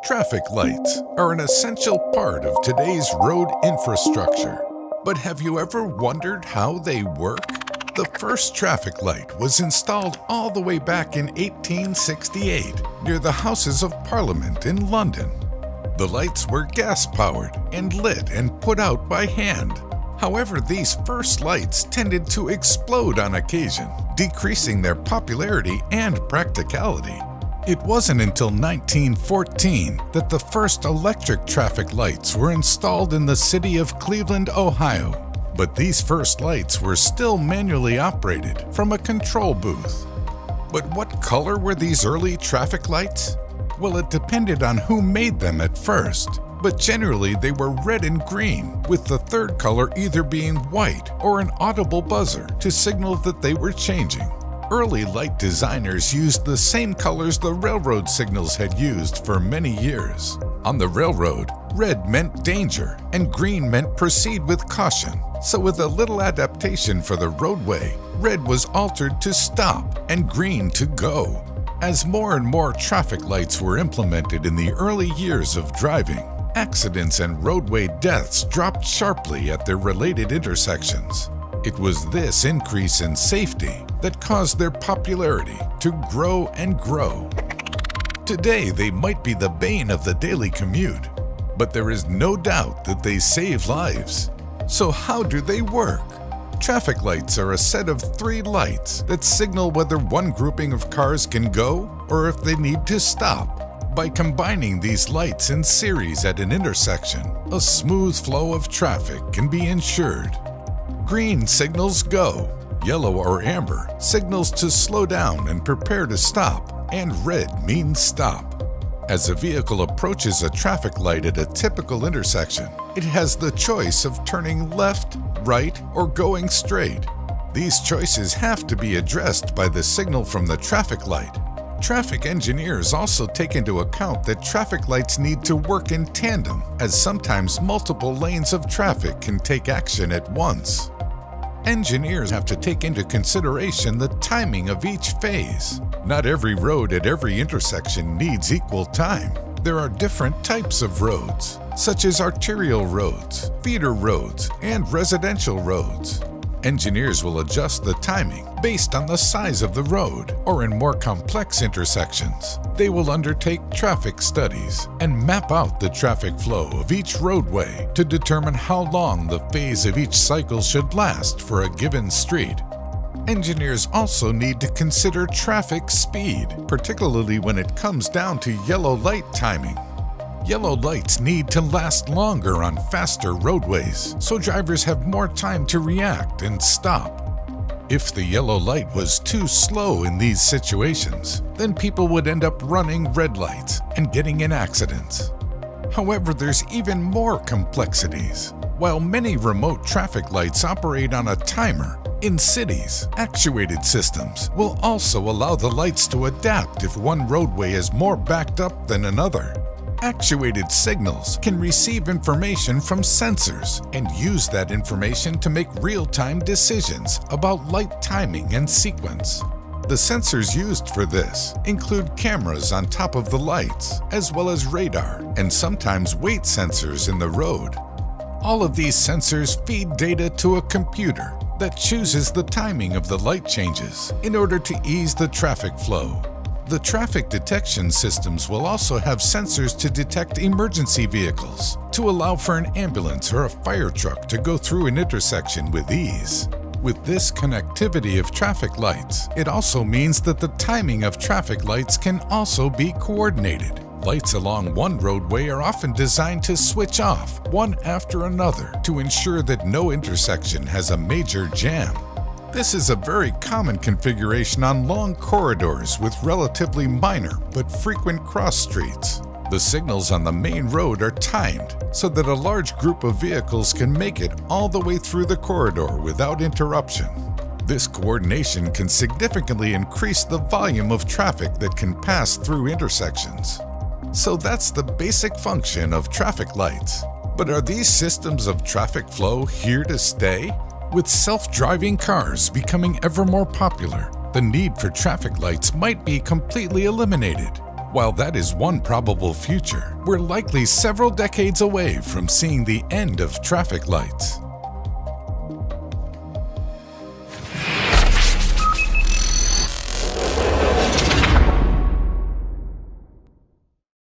Traffic lights are an essential part of today's road infrastructure. But have you ever wondered how they work? The first traffic light was installed all the way back in 1868 near the Houses of Parliament in London. The lights were gas-powered and lit and put out by hand. However, these first lights tended to explode on occasion, decreasing their popularity and practicality. It wasn't until 1914 that the first electric traffic lights were installed in the city of Cleveland, Ohio. But these first lights were still manually operated from a control booth. But what color were these early traffic lights? Well, it depended on who made them at first, but generally they were red and green, with the third color either being white or an audible buzzer to signal that they were changing. Early light designers used the same colors the railroad signals had used for many years. On the railroad, red meant danger and green meant proceed with caution. So with a little adaptation for the roadway, red was altered to stop and green to go. As more and more traffic lights were implemented in the early years of driving, accidents and roadway deaths dropped sharply at their related intersections. It was this increase in safety that caused their popularity to grow and grow. Today, they might be the bane of the daily commute, but there is no doubt that they save lives. So how do they work? Traffic lights are a set of 3 lights that signal whether one grouping of cars can go or if they need to stop. By combining these lights in series at an intersection, a smooth flow of traffic can be ensured. Green signals go, yellow or amber signals to slow down and prepare to stop, and red means stop. As a vehicle approaches a traffic light at a typical intersection, it has the choice of turning left, right, or going straight. These choices have to be addressed by the signal from the traffic light. Traffic engineers also take into account that traffic lights need to work in tandem, as sometimes multiple lanes of traffic can take action at once. Engineers have to take into consideration the timing of each phase. Not every road at every intersection needs equal time. There are different types of roads, such as arterial roads, feeder roads, and residential roads. Engineers will adjust the timing based on the size of the road, or in more complex intersections, they will undertake traffic studies and map out the traffic flow of each roadway to determine how long the phase of each cycle should last for a given street. Engineers also need to consider traffic speed, particularly when it comes down to yellow light timing. Yellow lights need to last longer on faster roadways, so drivers have more time to react and stop. If the yellow light was too slow in these situations, then people would end up running red lights and getting in accidents. However, there's even more complexities. While many remote traffic lights operate on a timer, in cities, actuated systems will also allow the lights to adapt if one roadway is more backed up than another. Actuated signals can receive information from sensors and use that information to make real-time decisions about light timing and sequence. The sensors used for this include cameras on top of the lights, as well as radar and sometimes weight sensors in the road. All of these sensors feed data to a computer that chooses the timing of the light changes in order to ease the traffic flow. The traffic detection systems will also have sensors to detect emergency vehicles to allow for an ambulance or a fire truck to go through an intersection with ease. With this connectivity of traffic lights, it also means that the timing of traffic lights can also be coordinated. Lights along one roadway are often designed to switch off one after another to ensure that no intersection has a major jam. This is a very common configuration on long corridors with relatively minor but frequent cross streets. The signals on the main road are timed so that a large group of vehicles can make it all the way through the corridor without interruption. This coordination can significantly increase the volume of traffic that can pass through intersections. So that's the basic function of traffic lights. But are these systems of traffic flow here to stay? With self-driving cars becoming ever more popular, the need for traffic lights might be completely eliminated. While that is one probable future, we're likely several decades away from seeing the end of traffic lights.